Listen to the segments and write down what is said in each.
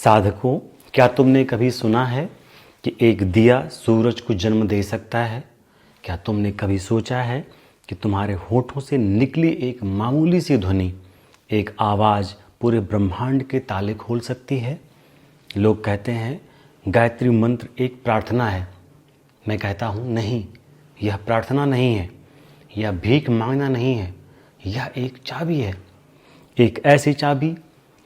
साधकों, क्या तुमने कभी सुना है कि एक दिया सूरज को जन्म दे सकता है? क्या तुमने कभी सोचा है कि तुम्हारे होठों से निकली एक मामूली सी ध्वनि, एक आवाज़ पूरे ब्रह्मांड के ताले खोल सकती है? लोग कहते हैं गायत्री मंत्र एक प्रार्थना है। मैं कहता हूँ नहीं, यह प्रार्थना नहीं है, यह भीख मांगना नहीं है, यह एक चाबी है। एक ऐसी चाबी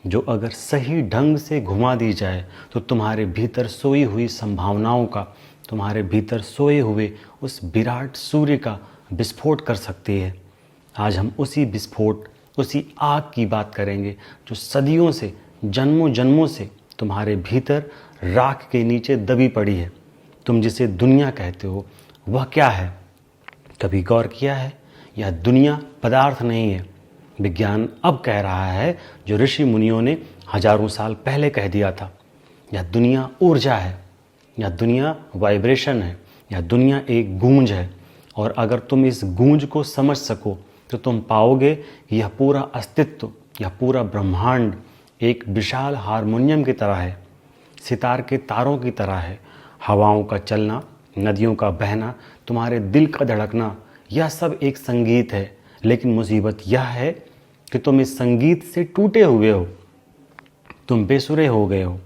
जो अगर सही ढंग से घुमा दी जाए तो तुम्हारे भीतर सोई हुई संभावनाओं का, तुम्हारे भीतर सोए हुए उस विराट सूर्य का विस्फोट कर सकती है। आज हम उसी विस्फोट, उसी आग की बात करेंगे जो सदियों से, जन्मों जन्मों से तुम्हारे भीतर राख के नीचे दबी पड़ी है। तुम जिसे दुनिया कहते हो वह क्या है? कभी गौर किया है? यह दुनिया पदार्थ नहीं है। विज्ञान अब कह रहा है जो ऋषि मुनियों ने हजारों साल पहले कह दिया था। यह दुनिया ऊर्जा है, यह दुनिया वाइब्रेशन है, यह दुनिया एक गूंज है। और अगर तुम इस गूंज को समझ सको तो तुम पाओगे कि यह पूरा अस्तित्व, यह पूरा ब्रह्मांड एक विशाल हारमोनियम की तरह है, सितार के तारों की तरह है। हवाओं का चलना, नदियों का बहना, तुम्हारे दिल का धड़कना, यह सब एक संगीत है। लेकिन मुसीबत यह है कि तुम इस संगीत से टूटे हुए हो, तुम बेसुरे हो गए हो।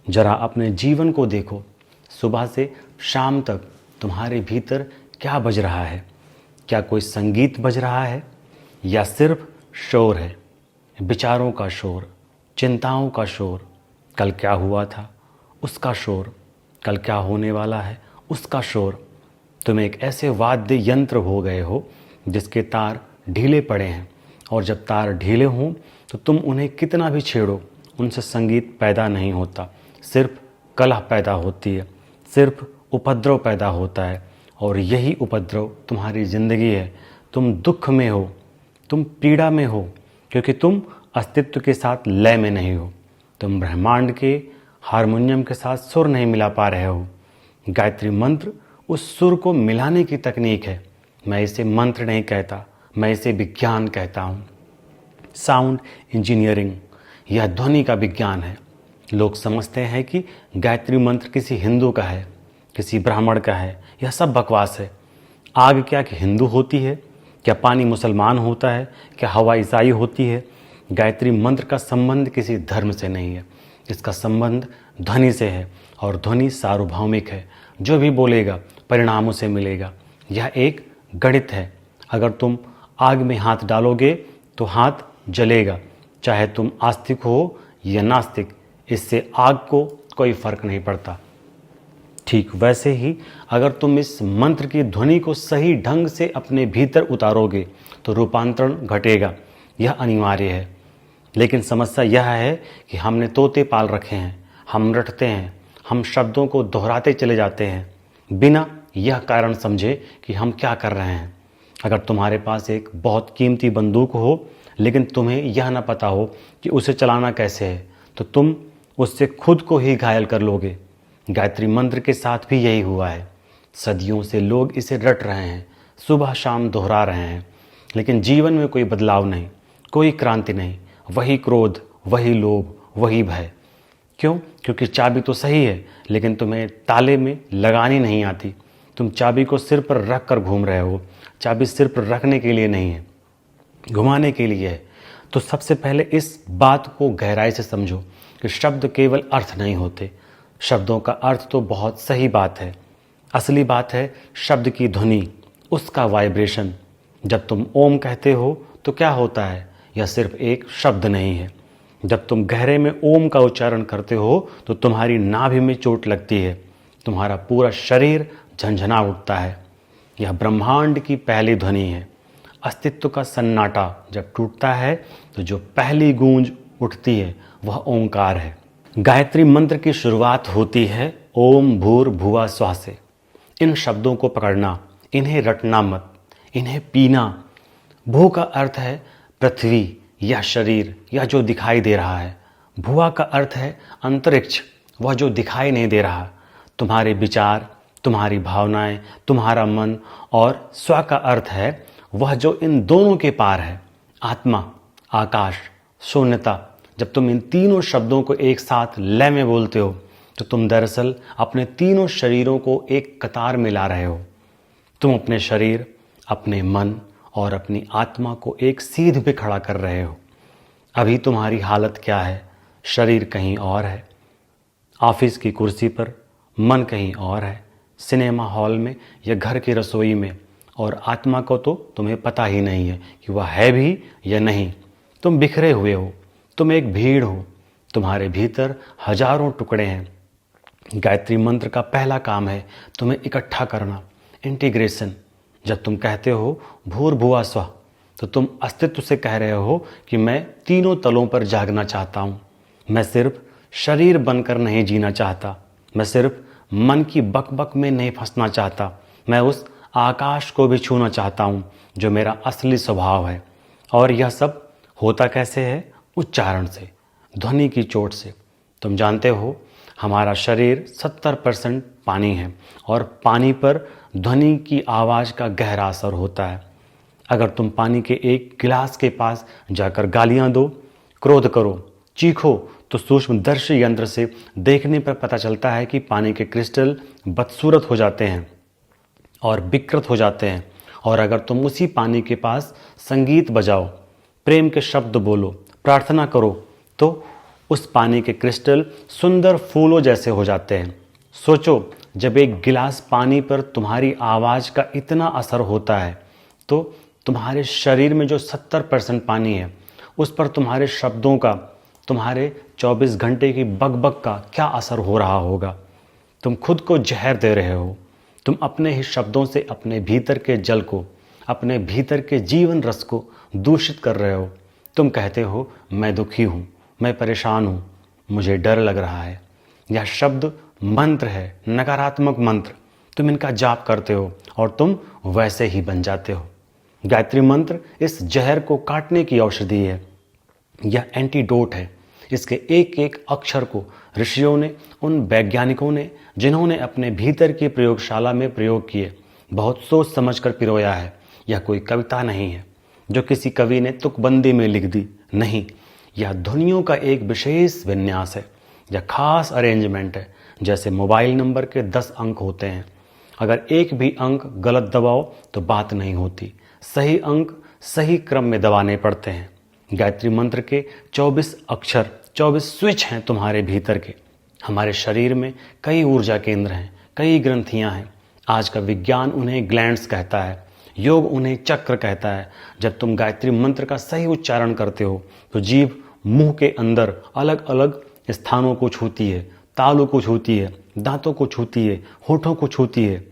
जरा अपने जीवन को देखो, सुबह से शाम तक तुम्हारे भीतर क्या बज रहा है? क्या कोई संगीत बज रहा है या सिर्फ शोर है? विचारों का शोर, चिंताओं का शोर, कल क्या हुआ था उसका शोर, कल क्या होने वाला है उसका शोर। तुम एक ऐसे वाद्य यंत्र हो गए हो जिसके तार ढीले पड़े हैं, और जब तार ढीले हों तो तुम उन्हें कितना भी छेड़ो, उनसे संगीत पैदा नहीं होता। सिर्फ कलह पैदा होती है, सिर्फ उपद्रव पैदा होता है। और यही उपद्रव तुम्हारी ज़िंदगी है। तुम दुख में हो, तुम पीड़ा में हो, क्योंकि तुम अस्तित्व के साथ लय में नहीं हो। तुम ब्रह्मांड के हारमोनियम के साथ सुर नहीं मिला पा रहे हो। गायत्री मंत्र उस सुर को मिलाने की तकनीक है। मैं इसे मंत्र नहीं कहता, मैं इसे विज्ञान कहता हूँ। साउंड इंजीनियरिंग, यह ध्वनि का विज्ञान है। लोग समझते हैं कि गायत्री मंत्र किसी हिंदू का है, किसी ब्राह्मण का है। यह सब बकवास है। आग क्या कि हिंदू होती है? क्या पानी मुसलमान होता है? क्या हवा ईसाई होती है? गायत्री मंत्र का संबंध किसी धर्म से नहीं है, इसका संबंध ध्वनि से है। और ध्वनि सार्वभौमिक है, जो भी बोलेगा परिणामों से मिलेगा। यह एक गणित है। अगर तुम आग में हाथ डालोगे तो हाथ जलेगा, चाहे तुम आस्तिक हो या नास्तिक, इससे आग को कोई फर्क नहीं पड़ता। ठीक वैसे ही अगर तुम इस मंत्र की ध्वनि को सही ढंग से अपने भीतर उतारोगे तो रूपांतरण घटेगा। यह अनिवार्य है। लेकिन समस्या यह है कि हमने तोते पाल रखे हैं, हम रटते हैं, हम शब्दों को दोहराते चले जाते हैं बिना यह कारण समझे कि हम क्या कर रहे हैं। अगर तुम्हारे पास एक बहुत कीमती बंदूक हो लेकिन तुम्हें यह ना पता हो कि उसे चलाना कैसे है, तो तुम उससे खुद को ही घायल कर लोगे। गायत्री मंत्र के साथ भी यही हुआ है। सदियों से लोग इसे रट रहे हैं, सुबह शाम दोहरा रहे हैं, लेकिन जीवन में कोई बदलाव नहीं, कोई क्रांति नहीं। वही क्रोध, वही लोभ, वही भय। क्यों? क्योंकि चाबी तो सही है लेकिन तुम्हें ताले में लगानी नहीं आती। तुम चाबी को सिर पर रख कर घूम रहे हो। चाबी सिर पर रखने के लिए नहीं है, घुमाने के लिए है। तो सबसे पहले इस बात को गहराई से समझो कि शब्द केवल अर्थ नहीं होते। शब्दों का अर्थ तो बहुत सही बात है। असली बात है शब्द की ध्वनि, उसका वाइब्रेशन। जब तुम ओम कहते हो तो क्या होता है? यह सिर्फ एक शब्द नहीं है। जब तुम गहरे में ओम का उच्चारण करते हो तो तुम्हारी नाभि में चोट लगती है, तुम्हारा पूरा शरीर झंझना उठता है। यह ब्रह्मांड की पहली ध्वनि है। अस्तित्व का सन्नाटा जब टूटता है तो जो पहली गूंज उठती है वह ओंकार है। गायत्री मंत्र की शुरुआत होती है ओम भूर्भुवः स्वः से। इन शब्दों को पकड़ना, इन्हें रटना मत, इन्हें पीना। भू का अर्थ है पृथ्वी या शरीर या जो दिखाई दे रहा है। भुआ का अर्थ है अंतरिक्ष, वह जो दिखाई नहीं दे रहा। तुम्हारे विचार, तुम्हारी भावनाएं, तुम्हारा मन। और स्व का अर्थ है वह जो इन दोनों के पार है। आत्मा, आकाश, शून्यता, जब तुम इन तीनों शब्दों को एक साथ लय में बोलते हो तो तुम दरअसल अपने तीनों शरीरों को एक कतार में ला रहे हो। तुम अपने शरीर, अपने मन और अपनी आत्मा को एक सीध पे खड़ा कर रहे हो। अभी तुम्हारी हालत क्या है? शरीर कहीं और है, ऑफिस की कुर्सी पर, मन कहीं और है, सिनेमा हॉल में या घर की रसोई में, और आत्मा को तो तुम्हें पता ही नहीं है कि वह है भी या नहीं। तुम बिखरे हुए हो, तुम एक भीड़ हो, तुम्हारे भीतर हजारों टुकड़े हैं। गायत्री मंत्र का पहला काम है तुम्हें इकट्ठा करना, इंटीग्रेशन। जब तुम कहते हो भूर्भुवः स्वः तो तुम अस्तित्व से कह रहे हो कि मैं तीनों तलों पर जागना चाहता हूँ। मैं सिर्फ शरीर बनकर नहीं जीना चाहता, मैं सिर्फ मन की बकबक में नहीं फंसना चाहता, मैं उस आकाश को भी छूना चाहता हूँ जो मेरा असली स्वभाव है। और यह सब होता कैसे है? उच्चारण से, ध्वनि की चोट से। तुम जानते हो हमारा शरीर 70% पानी है और पानी पर ध्वनि की आवाज़ का गहरा असर होता है। अगर तुम पानी के एक गिलास के पास जाकर गालियां दो, क्रोध करो, चीखो, तो सूक्ष्मदर्शी यंत्र से देखने पर पता चलता है कि पानी के क्रिस्टल बदसूरत हो जाते हैं और विकृत हो जाते हैं। और अगर तुम उसी पानी के पास संगीत बजाओ, प्रेम के शब्द बोलो, प्रार्थना करो, तो उस पानी के क्रिस्टल सुंदर फूलों जैसे हो जाते हैं। सोचो, जब एक गिलास पानी पर तुम्हारी आवाज़ का इतना असर होता है तो तुम्हारे शरीर में जो 70% पानी है उस पर तुम्हारे शब्दों का, तुम्हारे 24 घंटे की बकबक का क्या असर हो रहा होगा। तुम खुद को जहर दे रहे हो। तुम अपने ही शब्दों से अपने भीतर के जल को, अपने भीतर के जीवन रस को दूषित कर रहे हो। तुम कहते हो मैं दुखी हूँ, मैं परेशान हूँ, मुझे डर लग रहा है। यह शब्द मंत्र है, नकारात्मक मंत्र। तुम इनका जाप करते हो और तुम वैसे ही बन जाते हो। गायत्री मंत्र इस जहर को काटने की औषधि है। यह एंटीडोट है। इसके एक एक अक्षर को ऋषियों ने, उन वैज्ञानिकों ने जिन्होंने अपने भीतर की प्रयोगशाला में प्रयोग किए, बहुत सोच समझकर पिरोया है। यह कोई कविता नहीं है जो किसी कवि ने तुकबंदी में लिख दी, नहीं, यह ध्वनियों का एक विशेष विन्यास है। यह खास अरेंजमेंट है। जैसे मोबाइल नंबर के 10 अंक होते हैं, अगर एक भी अंक गलत दबाओ तो बात नहीं होती। सही अंक सही क्रम में दबाने पड़ते हैं। गायत्री मंत्र के 24 अक्षर 24 स्विच हैं तुम्हारे भीतर के। हमारे शरीर में कई ऊर्जा केंद्र हैं, कई ग्रंथियां हैं। आज का विज्ञान उन्हें ग्लैंड्स कहता है, योग उन्हें चक्र कहता है। जब तुम गायत्री मंत्र का सही उच्चारण करते हो तो जीभ मुंह के अंदर अलग अलग स्थानों को छूती है, तालू को छूती है, दांतों को छूती है, होठों को छूती है।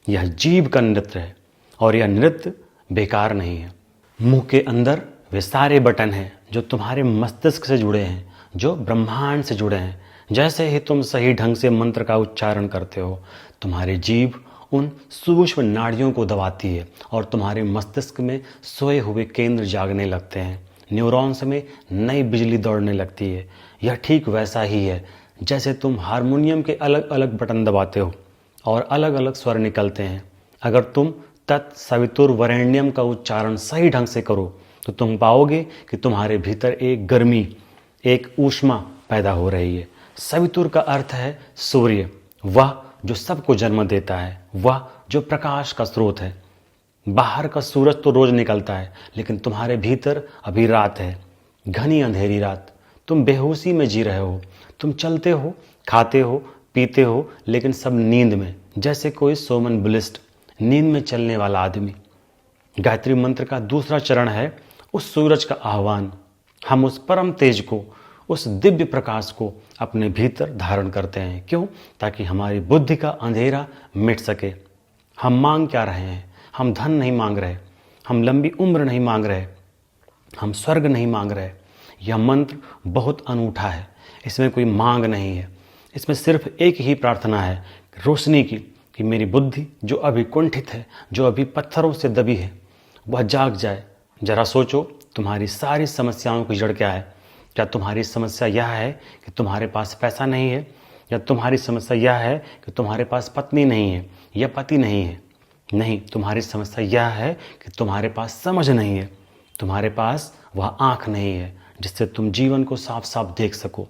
यह जीभ का नृत्य है और यह नृत्य बेकार नहीं है। मुंह के अंदर वे सारे बटन हैं जो तुम्हारे मस्तिष्क से जुड़े हैं, जो ब्रह्मांड से जुड़े हैं। जैसे ही तुम सही ढंग से मंत्र का उच्चारण करते हो, तुम्हारी जीभ उन सूक्ष्म नाड़ियों को दबाती है और तुम्हारे मस्तिष्क में सोए हुए केंद्र जागने लगते हैं। न्यूरॉन्स में नई बिजली दौड़ने लगती है। यह ठीक वैसा ही है जैसे तुम हारमोनियम के अलग अलग बटन दबाते हो और अलग अलग स्वर निकलते हैं। अगर तुम तत्सवितुर्वरेण्यम का उच्चारण सही ढंग से करो तो तुम पाओगे कि तुम्हारे भीतर एक गर्मी, एक ऊष्मा पैदा हो रही है। सवितुर का अर्थ है सूर्य, वह जो सबको जन्म देता है, वह जो प्रकाश का स्रोत है। बाहर का सूरज तो रोज निकलता है, लेकिन तुम्हारे भीतर अभी रात है, घनी अंधेरी रात। तुम बेहोशी में जी रहे हो। तुम चलते हो, खाते हो, पीते हो, लेकिन सब नींद में, जैसे कोई सोमनबुलिस्ट, नींद में चलने वाला आदमी। गायत्री मंत्र का दूसरा चरण है उस सूरज का आह्वान। हम उस परम तेज को, उस दिव्य प्रकाश को अपने भीतर धारण करते हैं। क्यों? ताकि हमारी बुद्धि का अंधेरा मिट सके। हम मांग क्या रहे हैं? हम धन नहीं मांग रहे, हम लंबी उम्र नहीं मांग रहे, हम स्वर्ग नहीं मांग रहे। यह मंत्र बहुत अनूठा है। इसमें कोई मांग नहीं है। इसमें सिर्फ एक ही प्रार्थना है, रोशनी की, कि मेरी बुद्धि जो अभी कुंठित है, जो अभी पत्थरों से दबी है, वह जाग जाए। जरा सोचो, तुम्हारी सारी समस्याओं की जड़ क्या है? क्या तुम्हारी समस्या यह है कि तुम्हारे पास पैसा नहीं है? या तुम्हारी समस्या यह है कि तुम्हारे पास पत्नी नहीं है या पति नहीं है? नहीं, तुम्हारी समस्या यह है कि तुम्हारे पास समझ नहीं है, तुम्हारे पास वह आँख नहीं है जिससे तुम जीवन को साफ साफ देख सको।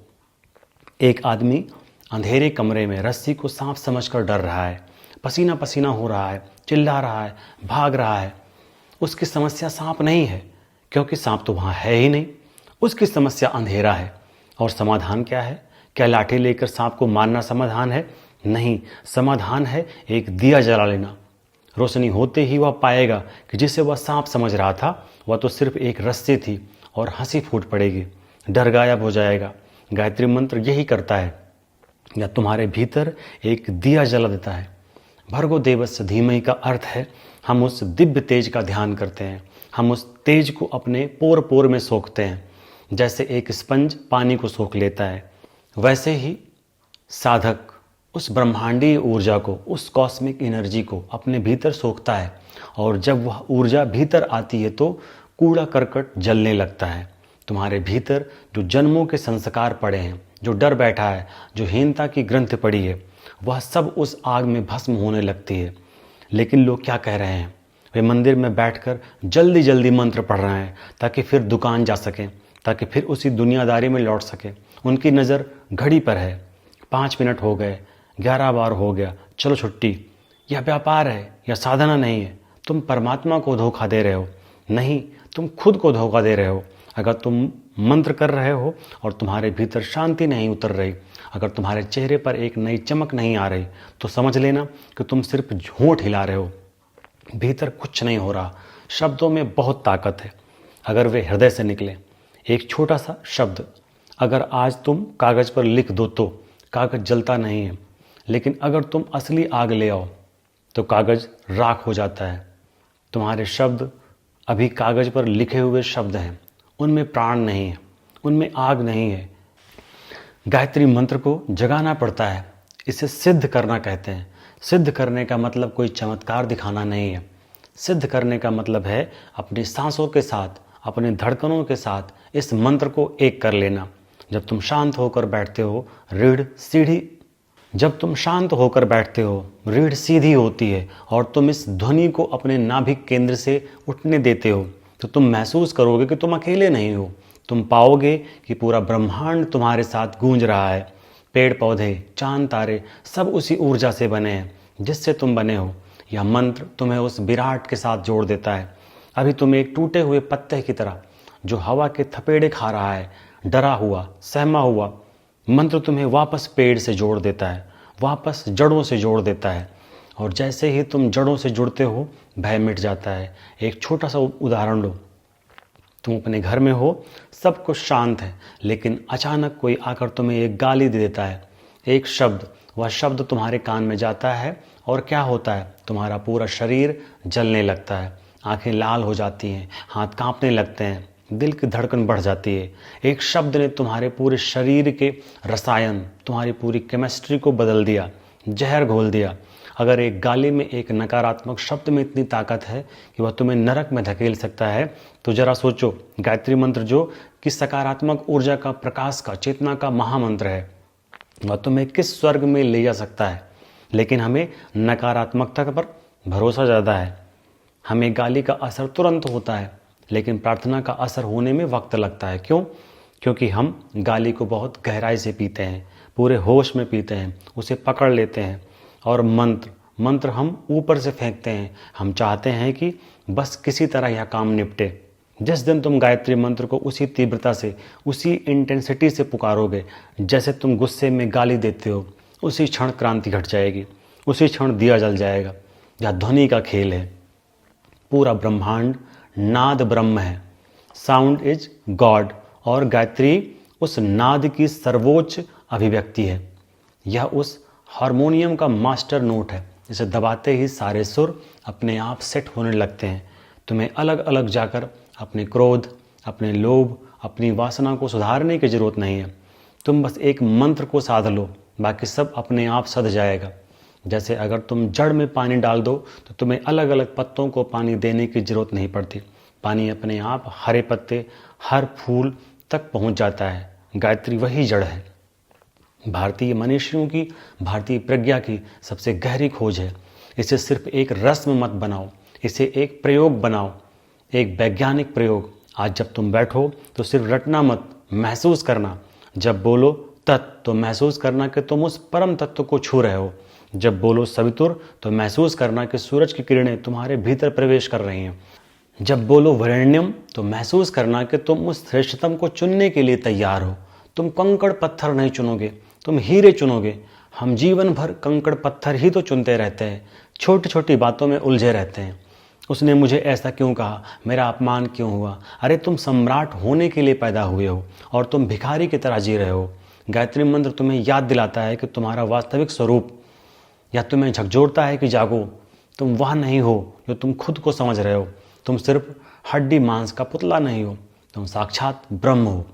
एक आदमी अंधेरे कमरे में रस्सी को सांप समझकर डर रहा है, पसीना पसीना हो रहा है, चिल्ला रहा है, भाग रहा है। उसकी समस्या सांप नहीं है, क्योंकि सांप तो वहाँ है ही नहीं। उसकी समस्या अंधेरा है। और समाधान क्या है? क्या लाठी लेकर सांप को मारना समाधान है? नहीं, समाधान है एक दिया जला लेना। रोशनी होते ही वह पाएगा कि जिसे वह सांप समझ रहा था वह तो सिर्फ एक रस्सी थी, और हंसी फूट पड़ेगी, डर गायब हो जाएगा। गायत्री मंत्र यही करता है, या तुम्हारे भीतर एक दिया जला देता है। भर्गो देवस्य धीमहि का अर्थ है हम उस दिव्य तेज का ध्यान करते हैं, हम उस तेज को अपने पोर पोर में सोखते हैं। जैसे एक स्पंज पानी को सोख लेता है, वैसे ही साधक उस ब्रह्मांडीय ऊर्जा को, उस कॉस्मिक एनर्जी को अपने भीतर सोखता है। और जब वह ऊर्जा भीतर आती है तो कूड़ा करकट जलने लगता है। तुम्हारे भीतर जो जन्मों के संस्कार पड़े हैं, जो डर बैठा है, जो हीनता की ग्रंथ पड़ी है, वह सब उस आग में भस्म होने लगती है। लेकिन लोग क्या कह रहे हैं? वे मंदिर में बैठकर जल्दी जल्दी मंत्र पढ़ रहे हैं ताकि फिर दुकान जा सकें, ताकि फिर उसी दुनियादारी में लौट सकें। उनकी नज़र घड़ी पर है, 5 मिनट हो गए, 11 बार हो गया, चलो छुट्टी। यह व्यापार है, यह साधना नहीं है। तुम परमात्मा को धोखा दे रहे हो, नहीं, तुम खुद को धोखा दे रहे हो। अगर तुम मंत्र कर रहे हो और तुम्हारे भीतर शांति नहीं उतर रही, अगर तुम्हारे चेहरे पर एक नई चमक नहीं आ रही, तो समझ लेना कि तुम सिर्फ होंठ हिला रहे हो, भीतर कुछ नहीं हो रहा। शब्दों में बहुत ताकत है अगर वे हृदय से निकले। एक छोटा सा शब्द अगर आज तुम कागज़ पर लिख दो तो कागज़ जलता नहीं है, लेकिन अगर तुम असली आग ले आओ तो कागज़ राख हो जाता है। तुम्हारे शब्द अभी कागज़ पर लिखे हुए शब्द हैं, उनमें प्राण नहीं है, उनमें आग नहीं है। गायत्री मंत्र को जगाना पड़ता है, इसे सिद्ध करना कहते हैं। सिद्ध करने का मतलब कोई चमत्कार दिखाना नहीं है। सिद्ध करने का मतलब है अपनी सांसों के साथ, अपने धड़कनों के साथ इस मंत्र को एक कर लेना। जब तुम शांत होकर बैठते हो, रीढ़ सीधी होती है और तुम इस ध्वनि को अपने नाभिक केंद्र से उठने देते हो, तो तुम महसूस करोगे कि तुम अकेले नहीं हो। तुम पाओगे कि पूरा ब्रह्मांड तुम्हारे साथ गूंज रहा है। पेड़ पौधे, चांद तारे सब उसी ऊर्जा से बने हैं जिससे तुम बने हो। यह मंत्र तुम्हें उस विराट के साथ जोड़ देता है। अभी तुम एक टूटे हुए पत्ते की तरह जो हवा के थपेड़े खा रहा है, डरा हुआ, सहमा हुआ। मंत्र तुम्हें वापस पेड़ से जोड़ देता है, वापस जड़ों से जोड़ देता है। और जैसे ही तुम जड़ों से जुड़ते हो, भय मिट जाता है। एक छोटा सा उदाहरण लो, तुम अपने घर में हो, सब कुछ शांत है, लेकिन अचानक कोई आकर तुम्हें एक गाली दे देता है, एक शब्द। वह शब्द तुम्हारे कान में जाता है और क्या होता है? तुम्हारा पूरा शरीर जलने लगता है, आंखें लाल हो जाती हैं, हाथ कांपने लगते हैं, दिल की धड़कन बढ़ जाती है। एक शब्द ने तुम्हारे पूरे शरीर के रसायन, तुम्हारी पूरी केमिस्ट्री को बदल दिया, जहर घोल दिया। अगर एक गाली में, एक नकारात्मक शब्द में इतनी ताकत है कि वह तुम्हें नरक में धकेल सकता है, तो जरा सोचो, गायत्री मंत्र जो कि सकारात्मक ऊर्जा का, प्रकाश का, चेतना का महामंत्र है, वह तुम्हें किस स्वर्ग में ले जा सकता है। लेकिन हमें नकारात्मकता पर भरोसा ज़्यादा है। हमें गाली का असर तुरंत होता है, लेकिन प्रार्थना का असर होने में वक्त लगता है। क्यों? क्योंकि हम गाली को बहुत गहराई से पीते हैं, पूरे होश में पीते हैं, उसे पकड़ लेते हैं। और मंत्र हम ऊपर से फेंकते हैं। हम चाहते हैं कि बस किसी तरह यह काम निपटे। जिस दिन तुम गायत्री मंत्र को उसी तीव्रता से, उसी इंटेंसिटी से पुकारोगे जैसे तुम गुस्से में गाली देते हो, उसी क्षण क्रांति घट जाएगी, उसी क्षण दिया जल जाएगा। यह ध्वनि का खेल है। पूरा ब्रह्मांड नाद ब्रह्म है, साउंड इज गॉड, और गायत्री उस नाद की सर्वोच्च अभिव्यक्ति है। यह उस हारमोनियम का मास्टर नोट है जिसे दबाते ही सारे सुर अपने आप सेट होने लगते हैं। तुम्हें अलग अलग जाकर अपने क्रोध, अपने लोभ, अपनी वासना को सुधारने की जरूरत नहीं है। तुम बस एक मंत्र को साध लो, बाकी सब अपने आप सध जाएगा। जैसे अगर तुम जड़ में पानी डाल दो तो तुम्हें अलग अलग पत्तों को पानी देने की जरूरत नहीं पड़ती। पानी अपने आप हरे पत्ते, हर फूल तक पहुंच जाता है। गायत्री वही जड़ है। भारतीय मनीषियों की, भारतीय प्रज्ञा की सबसे गहरी खोज है। इसे सिर्फ एक रस्म मत बनाओ, इसे एक प्रयोग बनाओ, एक वैज्ञानिक प्रयोग। आज जब तुम बैठो तो सिर्फ रटना मत, महसूस करना। जब बोलो तत् तो महसूस करना कि तुम उस परम तत्व को छू रहे हो। जब बोलो सवितुर तो महसूस करना कि सूरज की किरणें तुम्हारे भीतर प्रवेश कर रही हैं। जब बोलो वरेण्यम तो महसूस करना कि तुम उस श्रेष्ठतम को चुनने के लिए तैयार हो। तुम कंकड़ पत्थर नहीं चुनोगे, तुम हीरे चुनोगे। हम जीवन भर कंकड़ पत्थर ही तो चुनते रहते हैं, छोटी छोटी बातों में उलझे रहते हैं। उसने मुझे ऐसा क्यों कहा, मेरा अपमान क्यों हुआ। अरे तुम सम्राट होने के लिए पैदा हुए हो और तुम भिखारी की तरह जी रहे हो। गायत्री मंत्र तुम्हें याद दिलाता है कि तुम्हारा वास्तविक स्वरूप, या तुम्हें झकझोरता है कि जागो, तुम वह नहीं हो जो तुम खुद को समझ रहे हो। तुम सिर्फ हड्डी मांस का पुतला नहीं हो, तुम साक्षात ब्रह्म हो।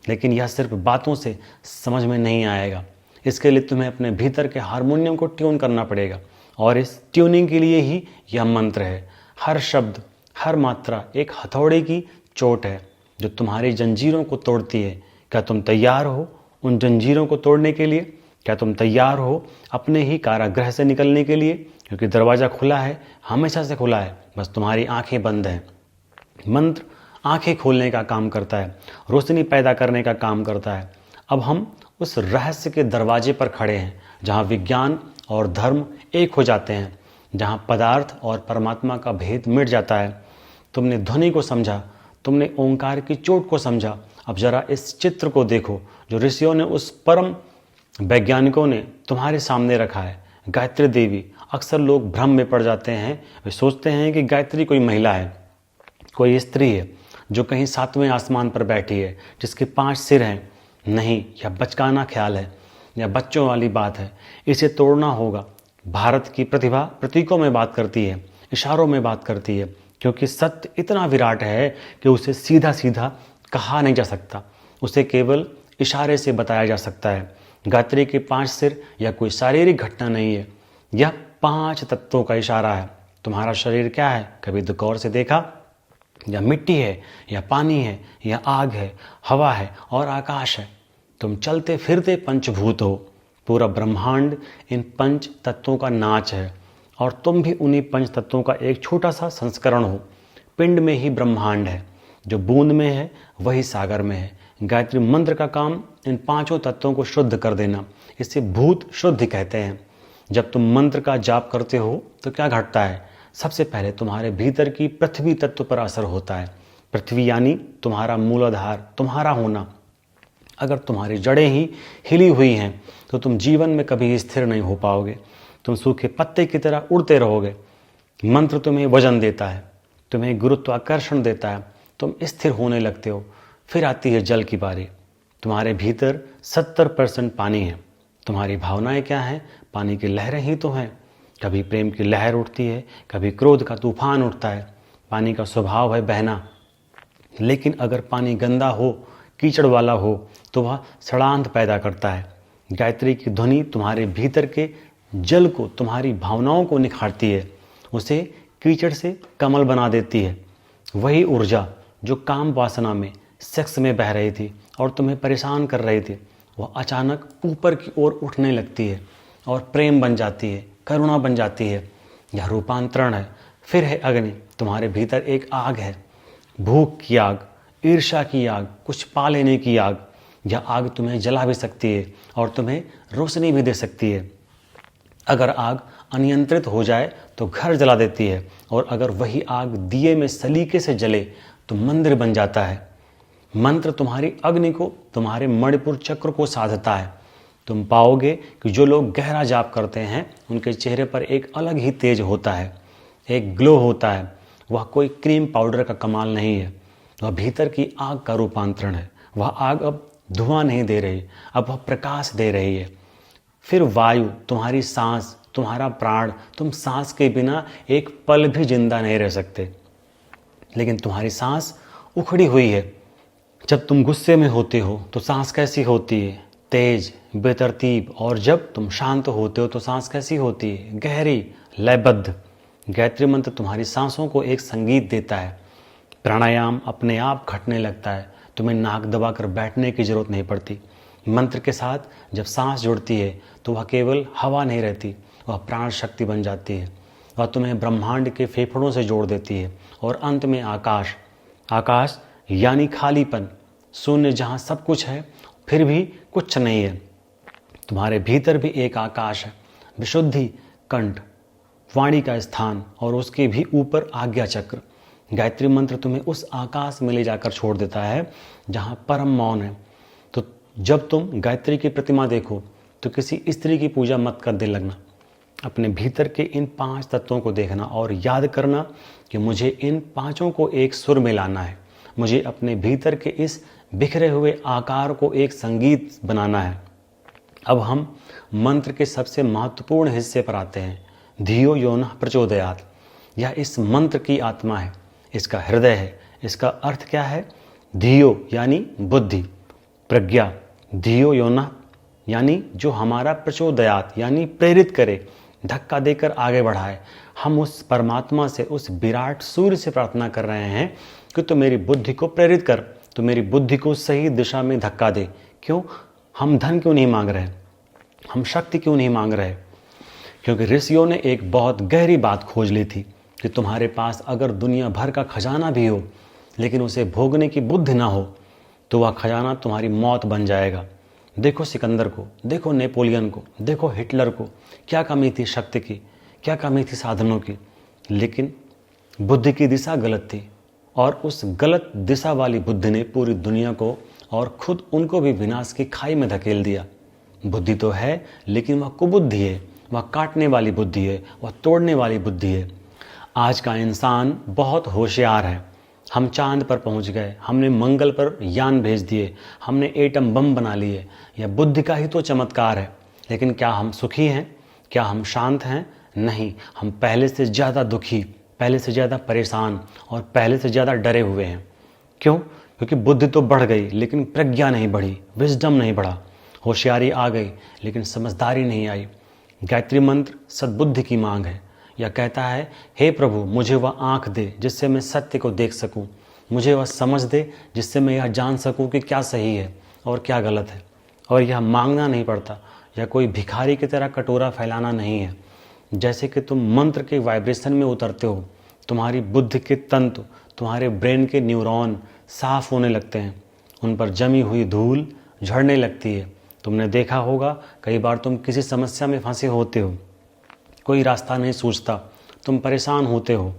लेकिन यह सिर्फ बातों से समझ में नहीं आएगा। इसके लिए तुम्हें अपने भीतर के हारमोनियम को ट्यून करना पड़ेगा, और इस ट्यूनिंग के लिए ही यह मंत्र है। हर शब्द, हर मात्रा एक हथौड़े की चोट है जो तुम्हारी जंजीरों को तोड़ती है। क्या तुम तैयार हो उन जंजीरों को तोड़ने के लिए? क्या तुम तैयार हो अपने ही कारागृह से निकलने के लिए? क्योंकि दरवाज़ा खुला है, हमेशा से खुला है, बस तुम्हारी आंखें बंद हैं। मंत्र आंखें खोलने का काम करता है, रोशनी पैदा करने का काम करता है। अब हम उस रहस्य के दरवाजे पर खड़े हैं जहाँ विज्ञान और धर्म एक हो जाते हैं, जहाँ पदार्थ और परमात्मा का भेद मिट जाता है। तुमने ध्वनि को समझा, तुमने ओंकार की चोट को समझा। अब जरा इस चित्र को देखो जो ऋषियों ने, उस परम वैज्ञानिकों ने तुम्हारे सामने रखा है। गायत्री देवी। अक्सर लोग भ्रम में पड़ जाते हैं, वे सोचते हैं कि गायत्री कोई महिला है, कोई स्त्री है जो कहीं 7वें आसमान पर बैठी है, जिसके 5 सिर हैं। नहीं, यह बचकाना ख्याल है, यह बच्चों वाली बात है। इसे तोड़ना होगा। भारत की प्रतिभा प्रतीकों में बात करती है, इशारों में बात करती है, क्योंकि सत्य इतना विराट है कि उसे सीधा सीधा कहा नहीं जा सकता, उसे केवल इशारे से बताया जा सकता है। गायत्री के 5 सिर यह कोई शारीरिक घटना नहीं है, यह 5 तत्वों का इशारा है। तुम्हारा शरीर क्या है, कभी गौर से देखा? यह मिट्टी है, यह पानी है, यह आग है, हवा है और आकाश है। तुम चलते फिरते पंचभूत हो। पूरा ब्रह्मांड इन 5 तत्वों का नाच है, और तुम भी उन्हीं 5 तत्वों का एक छोटा सा संस्करण हो। पिंड में ही ब्रह्मांड है, जो बूंद में है वही सागर में है। गायत्री मंत्र का काम इन 5 तत्वों को शुद्ध कर देना, इसे भूत शुद्धि कहते हैं। जब तुम मंत्र का जाप करते हो तो क्या घटता है? सबसे पहले तुम्हारे भीतर की पृथ्वी तत्व पर असर होता है। पृथ्वी यानी तुम्हारा मूलाधार, तुम्हारा होना। अगर तुम्हारी जड़ें ही हिली हुई हैं तो तुम जीवन में कभी स्थिर नहीं हो पाओगे, तुम सूखे पत्ते की तरह उड़ते रहोगे। मंत्र तुम्हें वजन देता है, तुम्हें गुरुत्वाकर्षण देता है, तुम स्थिर होने लगते हो। फिर आती है जल की बारी। तुम्हारे भीतर 70% पानी है। तुम्हारी भावनाएं क्या हैं? पानी की लहरें ही तो हैं। कभी प्रेम की लहर उठती है, कभी क्रोध का तूफान उठता है। पानी का स्वभाव है बहना, लेकिन अगर पानी गंदा हो, कीचड़ वाला हो, तो वह सड़ांध पैदा करता है। गायत्री की ध्वनि तुम्हारे भीतर के जल को, तुम्हारी भावनाओं को निखारती है, उसे कीचड़ से कमल बना देती है। वही ऊर्जा जो काम वासना में, सेक्स में बह रही थी और तुम्हें परेशान कर रही थी, वह अचानक ऊपर की ओर उठने लगती है और प्रेम बन जाती है, करुणा बन जाती है। यह रूपांतरण है। फिर है अग्नि। तुम्हारे भीतर एक आग है, भूख की आग, ईर्ष्या की आग, कुछ पा लेने की आग। यह आग तुम्हें जला भी सकती है और तुम्हें रोशनी भी दे सकती है। अगर आग अनियंत्रित हो जाए तो घर जला देती है, और अगर वही आग दिए में सलीके से जले तो मंदिर बन जाता है। मंत्र तुम्हारी अग्नि को, तुम्हारे मणिपुर चक्र को साधता है। तुम पाओगे कि जो लोग गहरा जाप करते हैं उनके चेहरे पर एक अलग ही तेज होता है, एक ग्लो होता है। वह कोई क्रीम पाउडर का कमाल नहीं है, वह भीतर की आग का रूपांतरण है। वह आग अब धुआं नहीं दे रही, अब वह प्रकाश दे रही है। फिर वायु, तुम्हारी सांस, तुम्हारा प्राण। तुम सांस के बिना एक पल भी जिंदा नहीं रह सकते, लेकिन तुम्हारी सांस उखड़ी हुई है। जब तुम गुस्से में होते हो तो सांस कैसी होती है? तेज, बेतरतीब। और जब तुम शांत होते हो तो सांस कैसी होती है? गहरी, लयबद्ध। गायत्री मंत्र तुम्हारी सांसों को एक संगीत देता है। प्राणायाम अपने आप घटने लगता है, तुम्हें नाक दबाकर बैठने की जरूरत नहीं पड़ती। मंत्र के साथ जब सांस जुड़ती है तो वह केवल हवा नहीं रहती, वह प्राण शक्ति बन जाती है। वह तुम्हें ब्रह्मांड के फेफड़ों से जोड़ देती है, और अंत में आकाश। आकाश यानी खालीपन, शून्य जहाँ सब कुछ है फिर भी कुछ नहीं है। तुम्हारे भीतर भी एक आकाश है, विशुद्धि, कंठ, वाणी का स्थान और उसके भी ऊपर आज्ञा चक्र। गायत्री मंत्र तुम्हें उस आकाश में ले जाकर छोड़ देता है जहाँ परम मौन है। तो जब तुम गायत्री की प्रतिमा देखो तो किसी स्त्री की पूजा मत कर दे लगना। अपने भीतर के इन 5 तत्वों को देखना और याद करना कि मुझे इन 5 को एक सुर में लाना है। मुझे अपने भीतर के इस बिखरे हुए आकार को एक संगीत बनाना है। अब हम मंत्र के सबसे महत्वपूर्ण हिस्से पर आते हैं। धियो यो नः प्रचोदयात्। यह इस मंत्र की आत्मा है, इसका हृदय है। इसका अर्थ क्या है? धियो यानी बुद्धि, प्रज्ञा, धियो यो नः यानी जो हमारा प्रचोदयात् यानी प्रेरित करे, धक्का देकर आगे बढ़ाए। हम उस परमात्मा से, उस विराट सूर्य से प्रार्थना कर रहे हैं कि तो मेरी बुद्धि को प्रेरित कर, तो मेरी बुद्धि को सही दिशा में धक्का दे। क्यों? हम धन क्यों नहीं मांग रहे? हम शक्ति क्यों नहीं मांग रहे? क्योंकि ऋषियों ने एक बहुत गहरी बात खोज ली थी कि तुम्हारे पास अगर दुनिया भर का खजाना भी हो लेकिन उसे भोगने की बुद्धि ना हो तो वह खजाना तुम्हारी मौत बन जाएगा। देखो सिकंदर को, देखो नेपोलियन को, देखो हिटलर को, क्या कमी थी शक्ति की, क्या कमी थी साधनों की, लेकिन बुद्धि की दिशा गलत थी और उस गलत दिशा वाली बुद्धि ने पूरी दुनिया को और खुद उनको भी विनाश की खाई में धकेल दिया। बुद्धि तो है लेकिन वह कुबुद्धि है, वह काटने वाली बुद्धि है, वह तोड़ने वाली बुद्धि है। आज का इंसान बहुत होशियार है। हम चांद पर पहुंच गए, हमने मंगल पर यान भेज दिए, हमने एटम बम बना लिए। यह बुद्धि का ही तो चमत्कार है। लेकिन क्या हम सुखी हैं? क्या हम शांत हैं? नहीं, हम पहले से ज़्यादा दुखी, पहले से ज़्यादा परेशान और पहले से ज़्यादा डरे हुए हैं। क्यों? क्योंकि बुद्धि तो बढ़ गई लेकिन प्रज्ञा नहीं बढ़ी, विजडम नहीं बढ़ा। होशियारी आ गई लेकिन समझदारी नहीं आई। गायत्री मंत्र सद्बुद्धि की मांग है। यह कहता है, हे प्रभु मुझे वह आँख दे जिससे मैं सत्य को देख सकूं, मुझे वह समझ दे जिससे मैं यह जान सकूं कि क्या सही है और क्या गलत है। और यह मांगना नहीं पड़ता, यह कोई भिखारी की तरह कटोरा फैलाना नहीं है। जैसे कि तुम मंत्र के वाइब्रेशन में उतरते हो, तुम्हारी बुद्धि के तंतु, तुम्हारे ब्रेन के न्यूरॉन साफ होने लगते हैं, उन पर जमी हुई धूल झड़ने लगती है। तुमने देखा होगा कई बार तुम किसी समस्या में फंसे होते हो, कोई रास्ता नहीं सूझता, तुम परेशान होते हो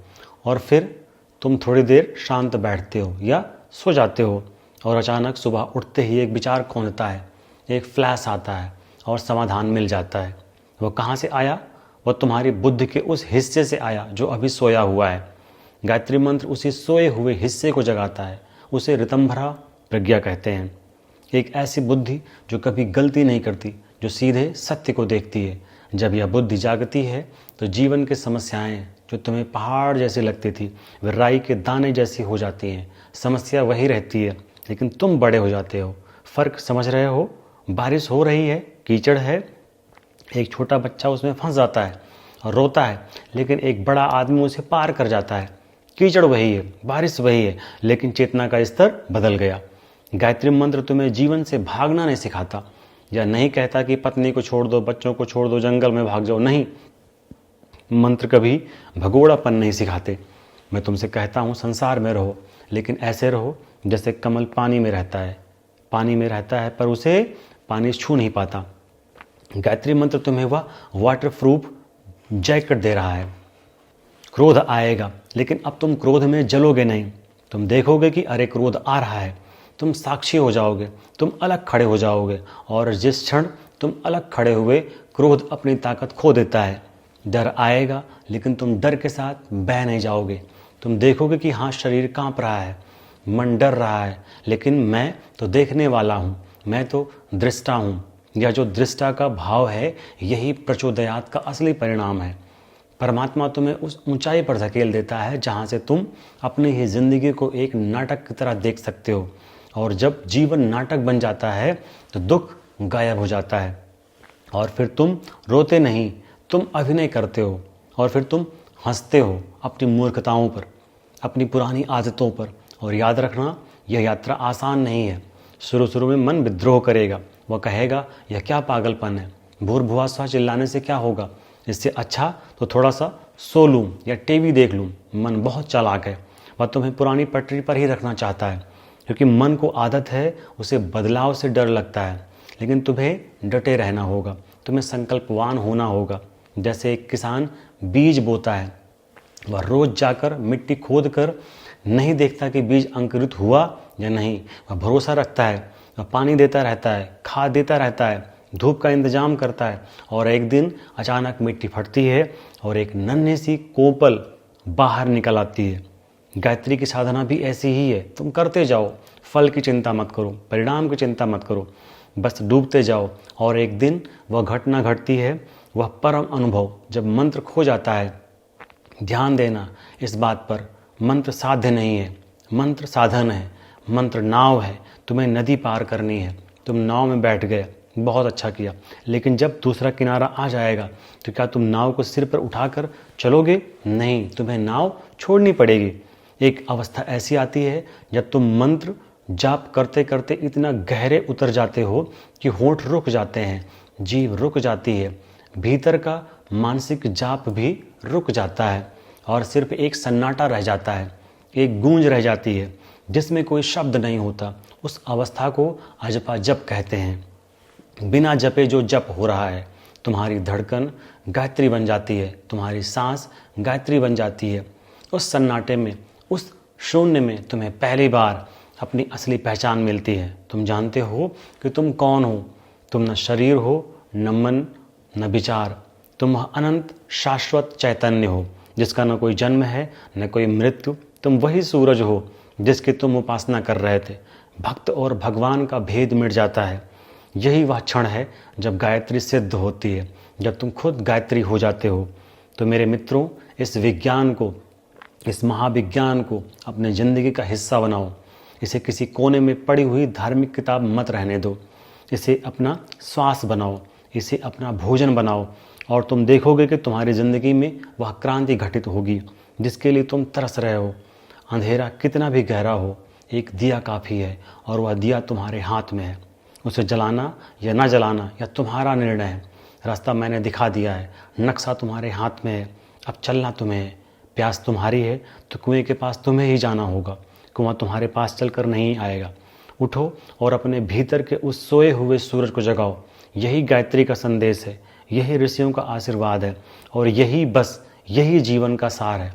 और फिर तुम थोड़ी देर शांत बैठते हो या सो जाते हो और अचानक सुबह उठते ही एक विचार कौंधता है, एक फ्लैश आता है और समाधान मिल जाता है। वो कहाँ से आया? वो तुम्हारी बुद्धि के उस हिस्से से आया जो अभी सोया हुआ है। गायत्री मंत्र उसी सोए हुए हिस्से को जगाता है। उसे ऋतंभरा प्रज्ञा कहते हैं। एक ऐसी बुद्धि जो कभी गलती नहीं करती, जो सीधे सत्य को देखती है। जब यह बुद्धि जागती है तो जीवन की समस्याएं जो तुम्हें पहाड़ जैसी लगती थी वे राई के दाने जैसी हो जाती हैं। समस्या वही रहती है लेकिन तुम बड़े हो जाते हो। फ़र्क समझ रहे हो? बारिश हो रही है, कीचड़ है, एक छोटा बच्चा उसमें फंस जाता है और रोता है, लेकिन एक बड़ा आदमी उसे पार कर जाता है। कीचड़ वही है, बारिश वही है, लेकिन चेतना का स्तर बदल गया। गायत्री मंत्र तुम्हें जीवन से भागना नहीं सिखाता, या नहीं कहता कि पत्नी को छोड़ दो, बच्चों को छोड़ दो, जंगल में भाग जाओ। नहीं, मंत्र कभी भगोड़ापन नहीं सिखाते। मैं तुमसे कहता हूँ संसार में रहो, लेकिन ऐसे रहो जैसे कमल पानी में रहता है। पानी में रहता है पर उसे पानी छू नहीं पाता। गायत्री मंत्र तुम्हें वह वाटर प्रूफ जैकेट दे रहा है। क्रोध आएगा लेकिन अब तुम क्रोध में जलोगे नहीं। तुम देखोगे कि अरे क्रोध आ रहा है, तुम साक्षी हो जाओगे, तुम अलग खड़े हो जाओगे। और जिस क्षण तुम अलग खड़े हुए, क्रोध अपनी ताकत खो देता है। डर आएगा लेकिन तुम डर के साथ बह नहीं जाओगे। तुम देखोगे कि हाँ, शरीर कांप रहा है, मन डर रहा है, लेकिन मैं तो देखने वाला हूँ, मैं तो दृष्टा हूँ। यह जो दृष्टा का भाव है, यही प्रचोदयात का असली परिणाम है। परमात्मा तुम्हें उस ऊंचाई पर धकेल देता है जहाँ से तुम अपनी ही जिंदगी को एक नाटक की तरह देख सकते हो। और जब जीवन नाटक बन जाता है तो दुख गायब हो जाता है और फिर तुम रोते नहीं, तुम अभिनय करते हो और फिर तुम हंसते हो अपनी मूर्खताओं पर, अपनी पुरानी आदतों पर। और याद रखना, यह यात्रा आसान नहीं है। शुरू में मन विद्रोह करेगा, वह कहेगा यह क्या पागलपन है, भूर भुआ स्वा चिल्लाने से क्या होगा, इससे अच्छा तो थोड़ा सा सो लूँ या टीवी देख लूँ। मन बहुत चालाक है, वह तुम्हें पुरानी पटरी पर ही रखना चाहता है। क्योंकि मन को आदत है उसे बदलाव से डर लगता है, लेकिन तुम्हें डटे रहना होगा, तुम्हें संकल्पवान होना होगा। जैसे एक किसान बीज बोता है, वह रोज जाकर मिट्टी खोद कर नहीं देखता कि बीज अंकुरित हुआ या नहीं, वह भरोसा रखता है, वह पानी देता रहता है, खाद देता रहता है, धूप का इंतजाम करता है, और एक दिन अचानक मिट्टी फटती है और एक नन्ही सी कोपल बाहर निकल आती है। गायत्री की साधना भी ऐसी ही है, तुम करते जाओ, फल की चिंता मत करो, परिणाम की चिंता मत करो, बस डूबते जाओ, और एक दिन वह घटना घटती है, वह परम अनुभव जब मंत्र खो जाता है। ध्यान देना इस बात पर, मंत्र साध्य नहीं है, मंत्र साधन है, मंत्र नाव है, तुम्हें नदी पार करनी है। तुम नाव में बैठ गए, बहुत अच्छा किया, लेकिन जब दूसरा किनारा आ जाएगा तो क्या तुम नाव को सिर पर उठाकर चलोगे? नहीं, तुम्हें नाव छोड़नी पड़ेगी। एक अवस्था ऐसी आती है जब तुम मंत्र जाप करते करते इतना गहरे उतर जाते हो कि होंठ रुक जाते हैं, जीभ रुक जाती है, भीतर का मानसिक जाप भी रुक जाता है और सिर्फ एक सन्नाटा रह जाता है, एक गूंज रह जाती है जिसमें कोई शब्द नहीं होता। उस अवस्था को अजपा जप कहते हैं। बिना जपे जो जप हो रहा है, तुम्हारी धड़कन गायत्री बन जाती है, तुम्हारी सांस गायत्री बन जाती है। उस सन्नाटे में, उस शून्य में तुम्हें पहली बार अपनी असली पहचान मिलती है। तुम जानते हो कि तुम कौन हो। तुम न शरीर हो, न मन, न विचार, तुम अनंत शाश्वत चैतन्य हो जिसका न कोई जन्म है न कोई मृत्यु। तुम वही सूरज हो जिसकी तुम उपासना कर रहे थे। भक्त और भगवान का भेद मिट जाता है। यही वह क्षण है जब गायत्री सिद्ध होती है, जब तुम खुद गायत्री हो जाते हो। तो मेरे मित्रों, इस विज्ञान को, इस महाविज्ञान को अपने ज़िंदगी का हिस्सा बनाओ। इसे किसी कोने में पड़ी हुई धार्मिक किताब मत रहने दो। इसे अपना श्वास बनाओ, इसे अपना भोजन बनाओ, और तुम देखोगे कि तुम्हारी ज़िंदगी में वह क्रांति घटित होगी जिसके लिए तुम तरस रहे हो। अंधेरा कितना भी गहरा हो, एक दिया काफ़ी है, और वह दिया तुम्हारे हाथ में है। उसे जलाना या ना जलाना यह तुम्हारा निर्णय है। रास्ता मैंने दिखा दिया है, नक्शा तुम्हारे हाथ में है, अब चलना तुम्हें है। प्यास तुम्हारी है तो कुएं के पास तुम्हें ही जाना होगा, कुआं तुम्हारे पास चलकर नहीं आएगा। उठो और अपने भीतर के उस सोए हुए सूरज को जगाओ। यही गायत्री का संदेश है, यही ऋषियों का आशीर्वाद है, और यही जीवन का सार है।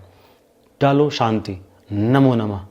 डालो शांति। नमो नमः।